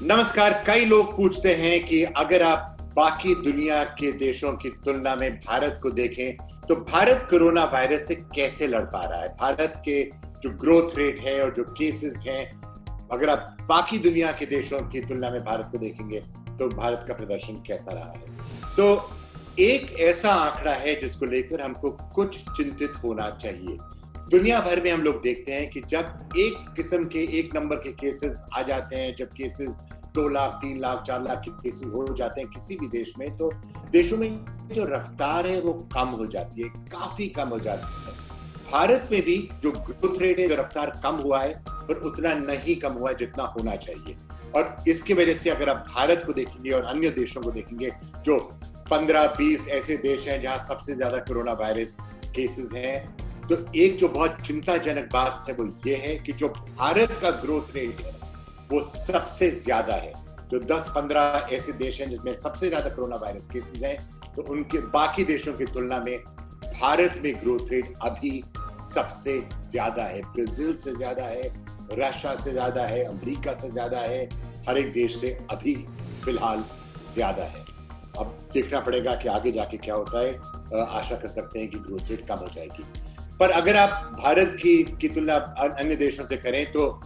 नमस्कार। कई लोग पूछते हैं कि अगर आप बाकी दुनिया के देशों की तुलना में भारत को देखें तो भारत कोरोना वायरस से कैसे लड़ पा रहा है। भारत के जो ग्रोथ रेट है और जो केसेस हैं, अगर आप बाकी दुनिया के देशों की तुलना में भारत को देखेंगे तो भारत का प्रदर्शन कैसा रहा है। तो एक ऐसा आंकड़ा है जिसको लेकर हमको कुछ चिंतित होना चाहिए। दुनिया भर में हम लोग देखते हैं कि जब एक किस्म के एक नंबर के केसेस आ जाते हैं, जब केसेस 2 लाख 3 लाख 4 लाख के केसेस हो जाते हैं किसी भी देश में, तो देशों में जो रफ्तार है वो कम हो जाती है, काफी कम हो जाती है। भारत में भी जो ग्रोथ रेट है, जो रफ्तार कम हुआ है, पर उतना नहीं कम हुआ है जितना होना चाहिए। और इसकी वजह से अगर आप भारत को देखेंगे और अन्य देशों को देखेंगे, जो 15-20 ऐसे देश हैं जहां सबसे ज्यादा कोरोना वायरस केसेस हैं, तो एक जो बहुत चिंताजनक बात है वो ये है कि जो भारत का ग्रोथ रेट है वो सबसे ज्यादा है। जो 10-15 ऐसे देश हैं जिसमें सबसे ज्यादा कोरोना वायरस केसेस हैं, तो उनके बाकी देशों की तुलना में भारत में ग्रोथ रेट अभी सबसे ज्यादा है। ब्राजील से ज्यादा है, रशिया से ज्यादा है, अमेरिका से ज्यादा है, हर एक देश से अभी फिलहाल ज्यादा है। अब देखना पड़ेगा कि आगे जाके क्या होता है। आशा कर सकते हैं कि ग्रोथ रेट कम हो जाएगी। पर अगर आप भारत की तुलना अन्य देशों से करें तो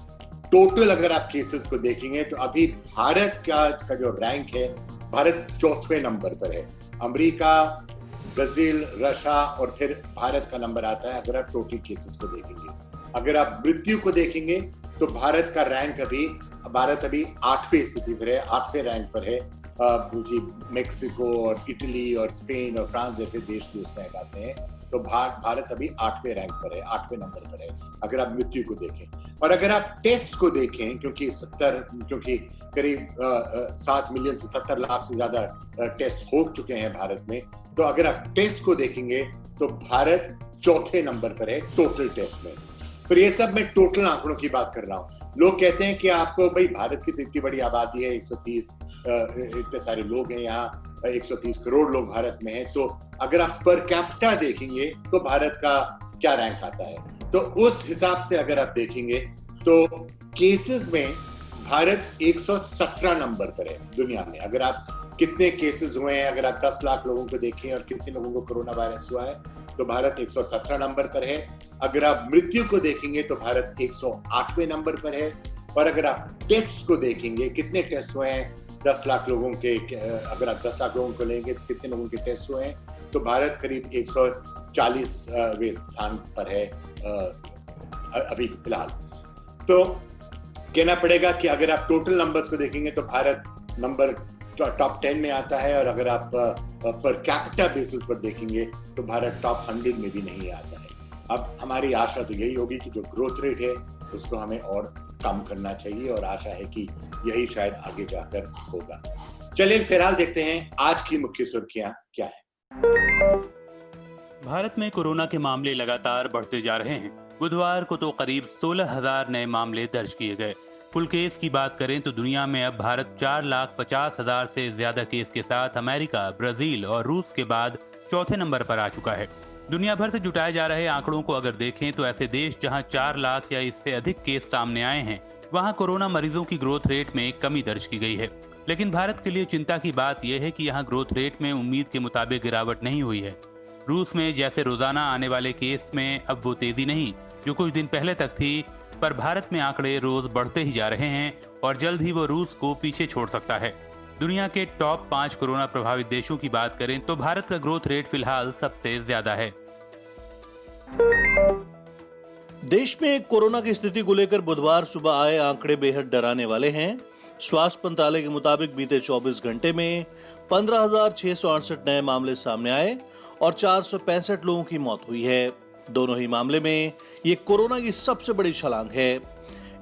टोटल अगर आप केसेस को देखेंगे तो अभी भारत का जो रैंक है, भारत 4वें नंबर पर है। अमेरिका, ब्राजील, रशिया और फिर भारत का नंबर आता है अगर आप टोटल केसेस को देखेंगे। अगर आप मृत्यु को देखेंगे तो भारत अभी 8वें स्थिति पर है, 8वें रैंक पर है। मेक्सिको और इटली और स्पेन और फ्रांस जैसे देश भी उसमें आते हैं, तो भारत अभी 8वें रैंक पर है, 8वें नंबर पर है अगर आप मृत्यु को देखें। और अगर आप टेस्ट को देखें, क्योंकि करीब 7 मिलियन से 70 लाख से ज्यादा टेस्ट हो चुके हैं भारत में, तो अगर आप टेस्ट को देखेंगे तो भारत 4थे नंबर पर है टोटल टेस्ट में। फिर ये सब मैं टोटल आंकड़ों की बात कर रहा हूँ। लोग कहते हैं कि आपको भाई भारत की इतनी बड़ी आबादी है, 130 इतने सारे लोग हैं यहाँ, 130 करोड़ लोग भारत में हैं, तो अगर आप पर कैपिटा देखेंगे तो भारत का क्या रैंक आता है। तो उस हिसाब से अगर आप देखेंगे तो केसेस में भारत 117 नंबर पर है दुनिया में। अगर आप कितने केसेस हुए हैं, अगर आप 10 लाख लोगों को देखें और कितने लोगों को कोरोना वायरस हुआ है, तो भारत 117 नंबर पर है। अगर आप मृत्यु को देखेंगे तो भारत 108वें नंबर पर है। और अगर आप टेस्ट को देखेंगे, कितने टेस्ट हुए हैं 10 लाख लोगों के, अगर आप 10 लाख लोगों को लेंगे तो कितने लोगों के टेस्ट हुए हैं, तो भारत करीब 140वें स्थान पर है अभी फिलहाल। तो कहना पड़ेगा कि अगर आप टोटल नंबर्स को देखेंगे तो भारत नंबर टॉप 10 में आता है, और अगर आप पर कैपिटा बेसिस पर देखेंगे तो भारत टॉप 100 में भी नहीं आता है। अब हमारी आशा तो यही होगी कि जो ग्रोथ रेट है उसको हमें और कम करना चाहिए, और आशा है कि यही शायद आगे जाकर होगा। चलिए फिलहाल देखते हैं आज की मुख्य सुर्खियां क्या है। भारत में कोरोना के मामले लगातार बढ़ते जा रहे हैं। बुधवार को तो करीब 16,000 नए मामले दर्ज किए गए। कुल केस की बात करें तो दुनिया में अब भारत 4,50,000 से ज्यादा केस के साथ अमेरिका, ब्राजील और रूस के बाद 4थे नंबर पर आ चुका है। दुनिया भर से जुटाए जा रहे आंकड़ों को अगर देखें तो ऐसे देश जहां 4 लाख या इससे अधिक केस सामने आए हैं, वहां कोरोना मरीजों की ग्रोथ रेट में कमी दर्ज की गई है। लेकिन भारत के लिए चिंता की बात यह है कि यहाँ ग्रोथ रेट में उम्मीद के मुताबिक गिरावट नहीं हुई है। रूस में जैसे रोजाना आने वाले केस में अब वो तेजी नहीं जो कुछ दिन पहले तक थी, पर भारत में आंकड़े रोज बढ़ते ही जा रहे हैं और जल्द ही वो रूस को पीछे छोड़ सकता है। दुनिया के टॉप 5 कोरोना प्रभावित देशों की बात करें तो भारत का ग्रोथ रेट फिलहाल सबसे ज्यादा है। देश में कोरोना की स्थिति को लेकर बुधवार सुबह आए आंकड़े बेहद डराने वाले हैं। स्वास्थ्य मंत्रालय के मुताबिक बीते 24 घंटे में 15,668 नए मामले सामने आए और 465 लोगों की मौत हुई है। दोनों ही मामले में ये कोरोना की सबसे बड़ी छलांग है।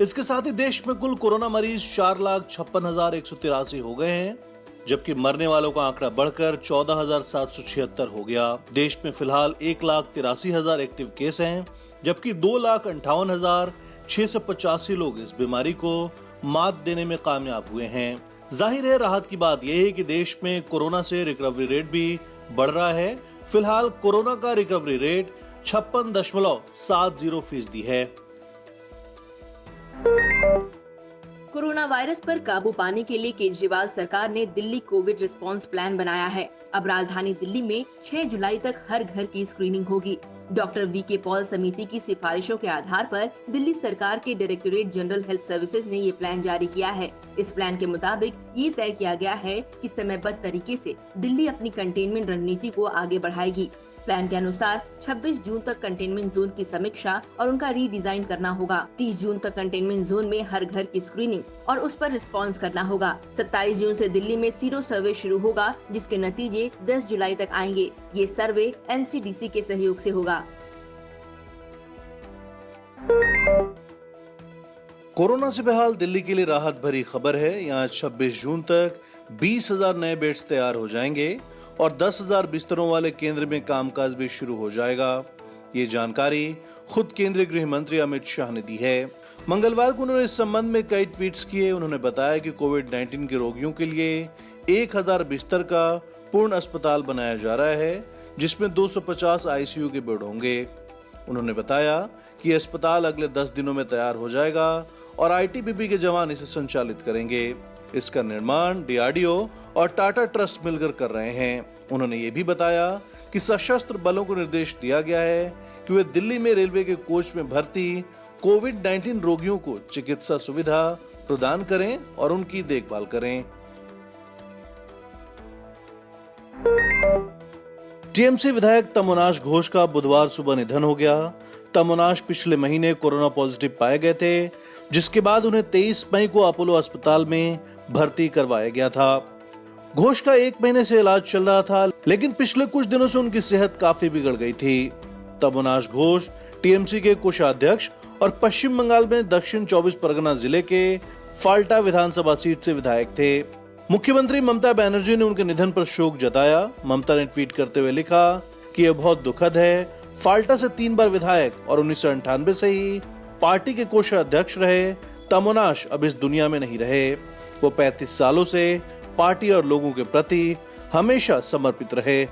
इसके साथ ही देश में कुल कोरोना मरीज 4,56,183 हो गए हैं, जबकि मरने वालों का आंकड़ा बढ़कर 14,776 हो गया। देश में फिलहाल 1,83,000 एक्टिव केस हैं, जबकि 2,58,685 लोग इस बीमारी को मात देने में कामयाब हुए हैं। जाहिर है, राहत की बात यह है कि देश में कोरोना से रिकवरी रेट भी बढ़ रहा है। फिलहाल कोरोना का रिकवरी रेट 56.70% है। कोरोना वायरस पर काबू पाने के लिए केजरीवाल सरकार ने दिल्ली कोविड रिस्पांस प्लान बनाया है। अब राजधानी दिल्ली में 6 जुलाई तक हर घर की स्क्रीनिंग होगी। Doctor VK. पॉल समिति की सिफारिशों के आधार पर दिल्ली सरकार के डायरेक्टोरेट जनरल हेल्थ सर्विसेज ने ये प्लान जारी किया है। इस प्लान के मुताबिक ये तय किया गया है कि समयबद्ध तरीके से दिल्ली अपनी कंटेनमेंट रणनीति को आगे बढ़ाएगी। प्लान के अनुसार 26 जून तक कंटेनमेंट जोन की समीक्षा और उनका रीडिजाइन करना होगा। 30 जून तक कंटेनमेंट जोन में हर घर की स्क्रीनिंग और उस पर रिस्पांस करना होगा। 27 जून से दिल्ली में सीरो सर्वे शुरू होगा, जिसके नतीजे 10 जुलाई तक आएंगे। ये सर्वे एनसीडीसी के सहयोग से होगा। कोरोना से बेहाल दिल्ली के लिए राहत भरी खबर है। यहाँ 26 जून तक 20,000 नए बेड्स तैयार हो जाएंगे और 10,000 बिस्तरों वाले केंद्र में कामकाज भी शुरू हो जाएगा। ये जानकारी खुद केंद्रीय गृह मंत्री अमित शाह ने दी है। मंगलवार को उन्होंने इस संबंध में कई ट्वीट्स किए। उन्होंने बताया कि कोविड-19 के रोगियों के लिए 1,000 बिस्तर का पूर्ण अस्पताल बनाया जा रहा है, जिसमें 250 आईसीयू के बेड होंगे। उन्होंने बताया कि अस्पताल अगले 10 दिनों में तैयार हो जाएगा और आईटीबीपी के जवान इसे संचालित करेंगे। इसका निर्माण डीआरडीओ और टाटा ट्रस्ट मिलकर कर रहे हैं। उन्होंने ये भी बताया कि सशस्त्र बलों को निर्देश दिया गया है कि वे दिल्ली में रेलवे के कोच में भर्ती कोविड-19 रोगियों को चिकित्सा सुविधा प्रदान करें और उनकी देखभाल करें। टीएमसी विधायक तमोनाश घोष का बुधवार सुबह निधन हो गया। तमोनाश पिछले महीने कोरोना पॉजिटिव पाए गए थे, जिसके बाद उन्हें 23 मई को अपोलो अस्पताल में भर्ती करवाया गया था। घोष का 1 महीने से इलाज चल रहा था, लेकिन पिछले कुछ दिनों से उनकी सेहत काफी बिगड़ गई थी। तमोनाश घोष टीएमसी के कोषाध्यक्ष और पश्चिम बंगाल में दक्षिण 24 परगना जिले के फाल्टा विधानसभा सीट से विधायक थे। मुख्यमंत्री ममता बनर्जी ने उनके निधन पर शोक जताया। ममता ने ट्वीट करते हुए लिखा कि यह बहुत दुखद है। फाल्टा से 3 बार विधायक और 1998 से ही पार्टी के कोषाध्यक्ष रहे तमोनाश अब इस दुनिया में नहीं रहे। वो 35 सालों से पार्टी और लोगों के प्रति हमेशा समर्पित रहे।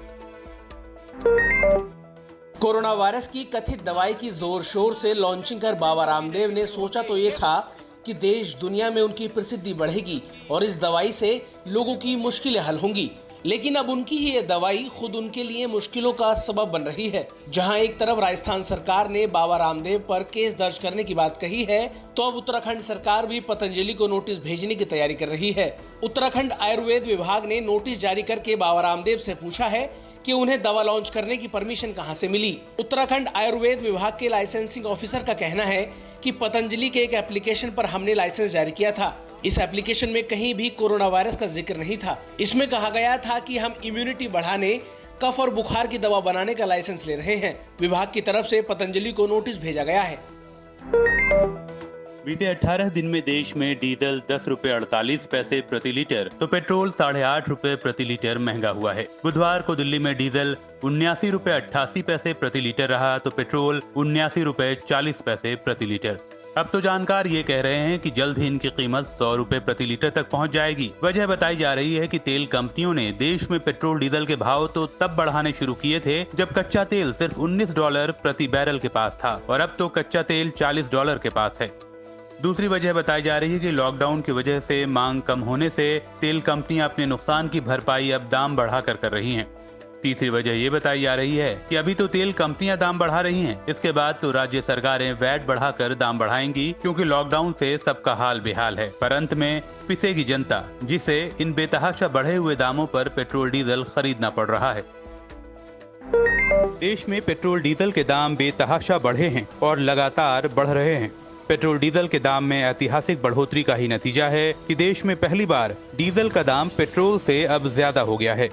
कोरोना वायरस की कथित दवाई की जोर शोर से लॉन्चिंग कर बाबा रामदेव ने सोचा तो ये था कि देश दुनिया में उनकी प्रसिद्धि बढ़ेगी और इस दवाई से लोगों की मुश्किलें हल होंगी। लेकिन अब उनकी ही ये दवाई खुद उनके लिए मुश्किलों का सबब बन रही है। जहां एक तरफ राजस्थान सरकार ने बाबा रामदेव पर केस दर्ज करने की बात कही है, तो अब उत्तराखंड सरकार भी पतंजलि को नोटिस भेजने की तैयारी कर रही है। उत्तराखंड आयुर्वेद विभाग ने नोटिस जारी करके बाबा रामदेव से पूछा है कि उन्हें दवा लॉन्च करने की परमिशन कहां से मिली। उत्तराखंड आयुर्वेद विभाग के लाइसेंसिंग ऑफिसर का कहना है कि पतंजलि के एक एप्लीकेशन पर हमने लाइसेंस जारी किया था। इस एप्लीकेशन में कहीं भी कोरोना वायरस का जिक्र नहीं था। इसमें कहा गया था कि हम इम्यूनिटी बढ़ाने, कफ और बुखार की दवा बनाने का लाइसेंस ले रहे हैं। विभाग की तरफ से पतंजलि को नोटिस भेजा गया है। बीते 18 दिन में देश में डीजल 10 रुपए 48 पैसे प्रति लीटर तो पेट्रोल 8.5 रुपए प्रति लीटर महंगा हुआ है। बुधवार को दिल्ली में डीजल 79 रुपए 88 पैसे प्रति लीटर रहा तो पेट्रोल 79 रुपए 40 पैसे प्रति लीटर। अब तो जानकार ये कह रहे हैं कि जल्द ही इनकी कीमत 100 रुपए प्रति लीटर तक पहुंच जाएगी। वजह बताई जा रही है कि तेल कंपनियों ने देश में पेट्रोल डीजल के भाव तो तब बढ़ाने शुरू किए थे जब कच्चा तेल सिर्फ $19 प्रति बैरल के पास था और अब तो कच्चा तेल $40 के पास है। दूसरी वजह बताई जा रही है कि लॉकडाउन की वजह से मांग कम होने से तेल कंपनियां अपने नुकसान की भरपाई अब दाम बढ़ाकर कर रही हैं। तीसरी वजह ये बताई जा रही है कि अभी तो तेल कंपनियां दाम बढ़ा रही हैं, इसके बाद तो राज्य सरकारें वैट बढ़ाकर दाम बढ़ाएंगी क्योंकि लॉकडाउन से सबका हाल बेहाल है। पर अंत में पिसेगी जनता, जिसे इन बेतहाशा बढ़े हुए दामों पर पेट्रोल डीजल खरीदना पड़ रहा है। देश में पेट्रोल डीजल के दाम बेतहाशा बढ़े हैं और लगातार बढ़ रहे हैं। पेट्रोल डीजल के दाम में ऐतिहासिक बढ़ोतरी का ही नतीजा है कि देश में पहली बार डीजल का दाम पेट्रोल से अब ज्यादा हो गया है।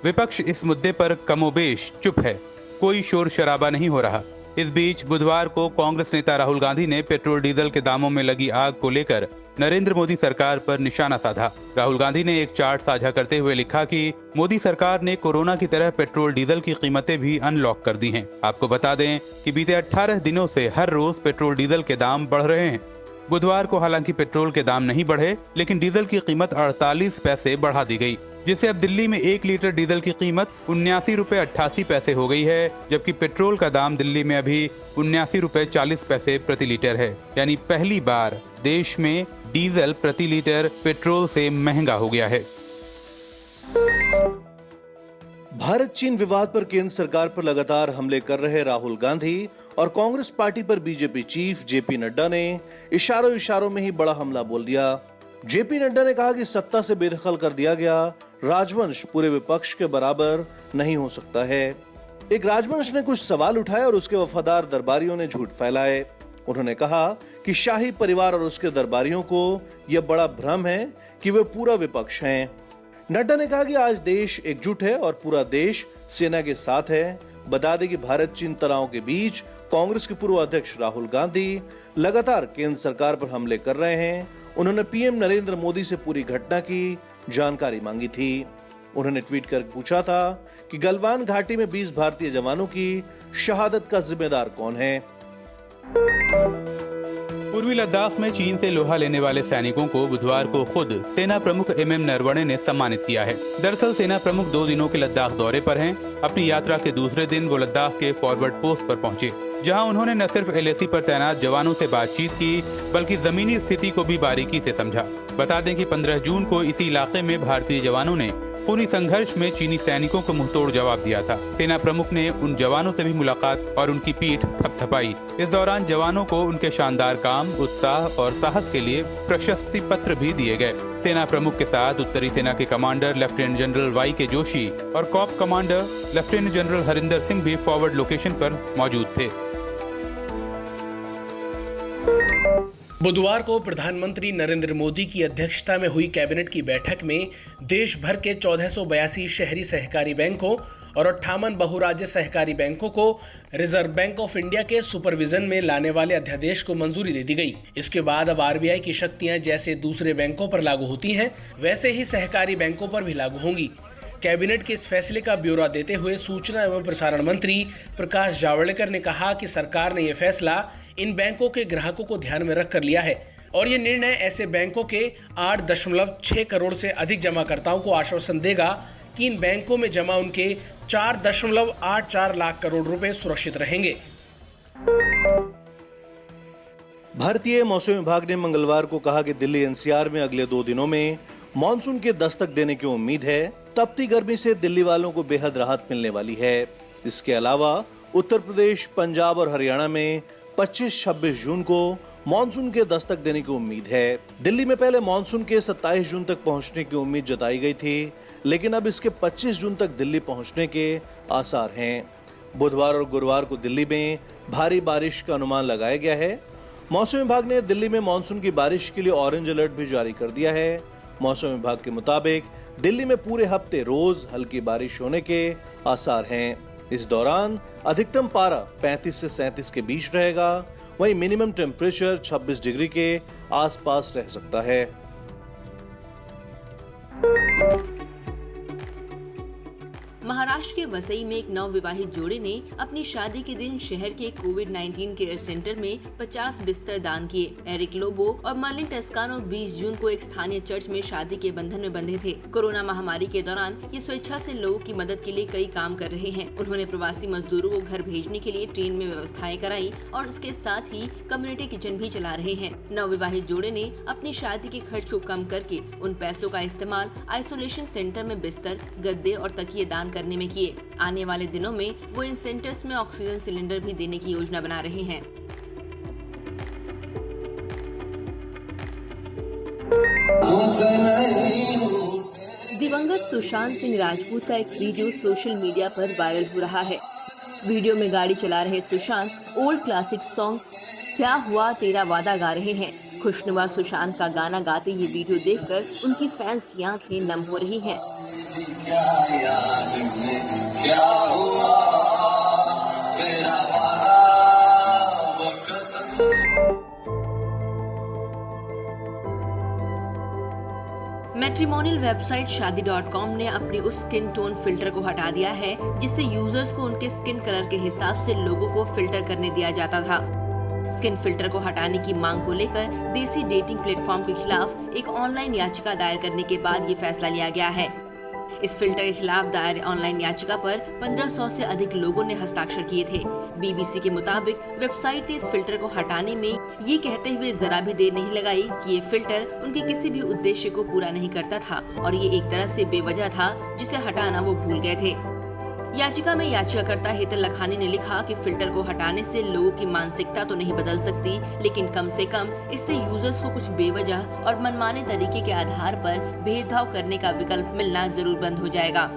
विपक्ष इस मुद्दे पर कमोबेश चुप है, कोई शोर शराबा नहीं हो रहा। इस बीच बुधवार को कांग्रेस नेता राहुल गांधी ने पेट्रोल डीजल के दामों में लगी आग को लेकर नरेंद्र मोदी सरकार पर निशाना साधा। राहुल गांधी ने एक चार्ट साझा करते हुए लिखा कि मोदी सरकार ने कोरोना की तरह पेट्रोल डीजल की कीमतें भी अनलॉक कर दी हैं। आपको बता दें कि बीते 18 दिनों से हर रोज पेट्रोल डीजल के दाम बढ़ रहे हैं। बुधवार को हालांकि पेट्रोल के दाम नहीं बढ़े, लेकिन डीजल की कीमत 48 पैसे बढ़ा दी गई। जिससे अब दिल्ली में 1 लीटर डीजल की कीमत 79 रुपए 88 पैसे हो गई है, जबकि पेट्रोल का दाम दिल्ली में अभी 79 रुपए 40 पैसे प्रति लीटर है। यानी पहली बार देश में डीजल प्रति लीटर पेट्रोल से महंगा हो गया है। भारत चीन विवाद पर केंद्र सरकार पर लगातार हमले कर रहे राहुल गांधी और कांग्रेस पार्टी पर बीजेपी चीफ जेपी नड्डा ने इशारों में ही बड़ा हमला बोल दिया। जेपी नड्डा ने कहा कि सत्ता से बेदखल कर दिया गया राजवंश पूरे विपक्ष के बराबर नहीं हो सकता है। एक राजवंश ने कुछ सवाल उठाए और उसके वफादार दरबारियों ने झूठ फैलाए। उन्होंने कहा कि शाही परिवार और उसके दरबारियों को यह बड़ा भ्रम है कि वे पूरा विपक्ष हैं। नड्डा ने कहा कि आज देश एकजुट है और पूरा देश सेना के साथ है। बता दें कि भारत चीन तनाव के बीच कांग्रेस के पूर्व अध्यक्ष राहुल गांधी लगातार केंद्र सरकार पर हमले कर रहे हैं। उन्होंने पीएम नरेंद्र मोदी से पूरी घटना की जानकारी मांगी थी। उन्होंने ट्वीट कर पूछा था कि गलवान घाटी में 20 भारतीय जवानों की शहादत का जिम्मेदार कौन है। पूर्वी लद्दाख में चीन से लोहा लेने वाले सैनिकों को बुधवार को खुद सेना प्रमुख एमएम नरवणे ने सम्मानित किया है। दरअसल सेना प्रमुख 2 दिनों के लद्दाख दौरे पर हैं। अपनी यात्रा के दूसरे दिन वो लद्दाख के फॉरवर्ड पोस्ट पर पहुंचे, जहां उन्होंने न सिर्फ एलएसी पर तैनात जवानों से बातचीत की, बल्कि जमीनी स्थिति को भी बारीकी से समझा। बता दें कि 15 जून को इसी इलाके में भारतीय जवानों ने खूनी संघर्ष में चीनी सैनिकों को मुंहतोड़ जवाब दिया था। सेना प्रमुख ने उन जवानों से भी मुलाकात और उनकी पीठ थपथपाई। इस दौरान जवानों को उनके शानदार काम, उत्साह और साहस के लिए प्रशस्ति पत्र भी दिए गए। सेना प्रमुख के साथ उत्तरी सेना के commander lieutenant general Y K Joshi और corps commander lieutenant general Harinder Singh भी फॉरवर्ड लोकेशन पर मौजूद थे। बुधवार को प्रधानमंत्री नरेंद्र मोदी की अध्यक्षता में हुई कैबिनेट की बैठक में देश भर के 1482 शहरी सहकारी बैंकों और 58 बहुराज्य सहकारी बैंकों को रिजर्व बैंक ऑफ इंडिया के सुपरविजन में लाने वाले अध्यादेश को मंजूरी दे दी गई। इसके बाद अब आरबीआई की शक्तियां जैसे दूसरे बैंकों पर लागू होती हैं, वैसे ही सहकारी बैंकों पर भी लागू होंगी। कैबिनेट के इस फैसले का ब्यौरा देते हुए सूचना एवं प्रसारण मंत्री प्रकाश जावड़ेकर ने कहा कि सरकार ने यह फैसला इन बैंकों के ग्राहकों को ध्यान में रखकर लिया है और ये निर्णय ऐसे बैंकों के 8.6 करोड़ से अधिक जमाकर्ताओं को आश्वासन देगा कि इन बैंकों में जमा उनके 4.84 लाख करोड़ रुपए सुरक्षित रहेंगे। भारतीय मौसम विभाग ने मंगलवार को कहा कि दिल्ली एनसीआर में अगले 2 दिनों में मानसून के दस्तक देने की उम्मीद है। तपती गर्मी से दिल्ली वालों को बेहद राहत मिलने वाली है। इसके अलावा उत्तर प्रदेश, पंजाब और हरियाणा में 25-26 जून को मानसून के दस्तक देने की उम्मीद है। दिल्ली में पहले मानसून के 27 जून तक पहुंचने की उम्मीद जताई गई थी, लेकिन अब इसके 25 जून तक दिल्ली पहुंचने के आसार हैं। बुधवार और गुरुवार को दिल्ली में भारी बारिश का अनुमान लगाया गया है। मौसम विभाग ने दिल्ली में मानसून की बारिश के लिए ऑरेंज अलर्ट भी जारी कर दिया है। मौसम विभाग के मुताबिक दिल्ली में पूरे हफ्ते रोज हल्की बारिश होने के आसार हैं। इस दौरान अधिकतम पारा 35 से 37 के बीच रहेगा, वहीं मिनिमम टेम्परेचर 26 डिग्री के आसपास रह सकता है। महाराष्ट्र के वसई में एक नवविवाहित जोड़े ने अपनी शादी के दिन शहर के कोविड-19 केयर सेंटर में 50 बिस्तर दान किए। एरिक लोबो और मर्लिन टस्कानो 20 जून को एक स्थानीय चर्च में शादी के बंधन में बंधे थे। कोरोना महामारी के दौरान ये स्वेच्छा से लोगों की मदद के लिए कई काम कर रहे हैं। उन्होंने प्रवासी मजदूरों को घर भेजने के लिए ट्रेन में व्यवस्थाएं कराई और उसके साथ ही कम्युनिटी किचन भी चला रहे हैं। नवविवाहित जोड़े ने अपनी शादी के खर्च को कम करके उन पैसों का इस्तेमाल आइसोलेशन सेंटर में बिस्तर, गद्दे और तकिए दान करने में किए। आने वाले दिनों में वो इन सेंटर्स में ऑक्सीजन सिलेंडर भी देने की योजना बना रहे हैं। दिवंगत सुशांत सिंह राजपूत का एक वीडियो सोशल मीडिया पर वायरल हो रहा है। वीडियो में गाड़ी चला रहे सुशांत ओल्ड क्लासिक सॉन्ग क्या हुआ तेरा वादा गा रहे हैं। खुशनुमा सुशांत का गाना गाते ये वीडियो देखकर उनकी फैंस की आंखें नम हो रही हैं। क्या हुआ तेरा वादा वो कसम। मैट्रिमोनियल वेबसाइट शादी.com ने अपनी उस स्किन टोन फिल्टर को हटा दिया है जिससे यूजर्स को उनके स्किन कलर के हिसाब से लोगों को फिल्टर करने दिया जाता था। स्किन फिल्टर को हटाने की मांग को लेकर देसी डेटिंग प्लेटफॉर्म के खिलाफ एक ऑनलाइन याचिका दायर करने के बाद ये फैसला लिया गया है। इस फिल्टर के खिलाफ दायर ऑनलाइन याचिका पर 1500 से अधिक लोगों ने हस्ताक्षर किए थे। बीबीसी के मुताबिक वेबसाइट ने इस फिल्टर को हटाने में ये कहते हुए जरा भी देर नहीं लगाई कि ये फिल्टर उनके किसी भी उद्देश्य को पूरा नहीं करता था और ये एक तरह से बेवजह था, जिसे हटाना वो भूल गए थे। याचिका में याचिकाकर्ता हेतल लखानी ने लिखा कि फिल्टर को हटाने से लोगों की मानसिकता तो नहीं बदल सकती, लेकिन कम से कम इससे यूजर्स को कुछ बेवजह और मनमाने तरीके के आधार पर भेदभाव करने का विकल्प मिलना जरूर बंद हो जाएगा।